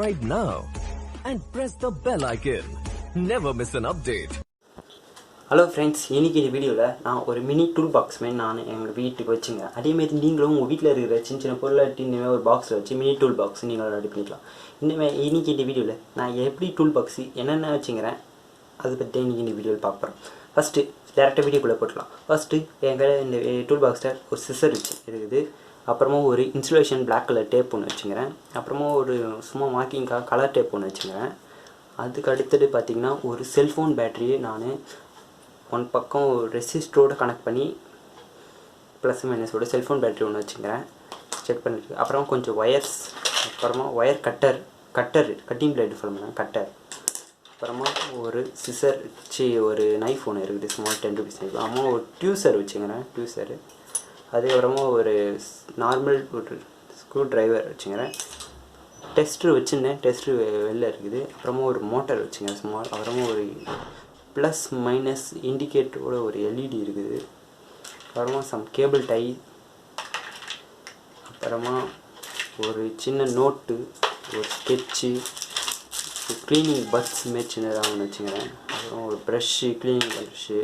subscribe now and press the bell icon. Never miss an update. Hello friends, இன்னைக்கு இந்த வீடியோல நான் ஒரு மினி டூல் பாக்ஸ் மாதிரி நான் எங்க வீட்டுக்கு வச்சிங்க. அதே மாதிரி நீங்களும் உங்க வீட்ல இருக்கிற சின்ன பொருளை டின்னுவே ஒரு பாக்ஸ்ல வச்சு மினி டூல் பாக்ஸ் நீங்க ரெடி பண்ணிக்கலாம். இன்னைக்கு இந்த வீடியோல நான் எப்படி டூல் பாக்ஸ் என்னென்ன வச்சிங்கறேன் அது பத்தி இன்னைக்கு இந்த வீடியோல பார்க்க போறோம். ஃபர்ஸ்ட் டைரக்டா வீடியோக்குள்ள போறலாம். ஃபர்ஸ்ட் எங்க இந்த டூல் பாக்ஸ்ல ஒரு சிசர் இருக்குது. அப்புறமா ஒரு இன்சுலேஷன் black கலர் டேப் ஒன்னு வச்சிங்கறேன். அப்புறமா ஒரு சும்மா மார்க்கிங்காக கலர் டேப் ஒன்னு வச்சிங்கறேன். அதுக்கு அடுத்து பாத்தீங்கன்னா ஒரு செல்போன் பேட்டரியை நான் ஒன் பக்கம் ரெசிஸ்டரோட கனெக்ட் பண்ணி ப்ளஸ் மைனஸோட செல்ஃபோன் பேட்டரி ஒன்று வச்சுக்கிறேன் செக் பண்ணிட்டு அப்புறம் கொஞ்சம் ஒயர்ஸ் அப்புறமா ஒயர் கட்டிங் பிளேடு சொல்லுங்கள் கட்டர் அப்புறமா ஒரு சிசர் ஒரு நைஃப் ஒன்று இருக்குது ஸ்மால் 10 rupees நைஃப் அம்மா ஒரு டியூசர் வச்சுக்கிறேன் டியூசரு அதுக்கப்புறமா ஒரு நார்மல் ஒரு ஸ்க்ரூ டிரைவர் வச்சுக்கிறேன் டெஸ்ட்ரு வச்சுருந்தேன் டெஸ்ட்ரு வெளில இருக்குது அப்புறமா ஒரு மோட்டர் வச்சுக்கிறேன் ஸ்மால் அப்புறமா ஒரு ப்ளஸ் மைனஸ் இண்டிகேட்டரோட ஒரு எல்இடி இருக்குது அப்புறமா சம் கேபிள் டை அப்புறமா ஒரு சின்ன நோட்டு ஒரு ஸ்கெட்சு க்ளீனிங் பட்ஸ் மாரி சின்னதாக ஒன்று வச்சுக்கிறேன் அப்புறம் ஒரு ப்ரஷ்ஷு க்ளீனிங் ப்ரஷ்ஷு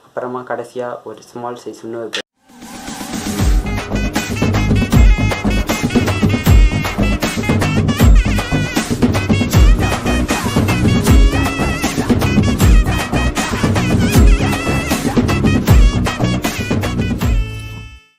அப்புறமா கடைசியாக ஒரு ஸ்மால் சைஸ் இன்னொரு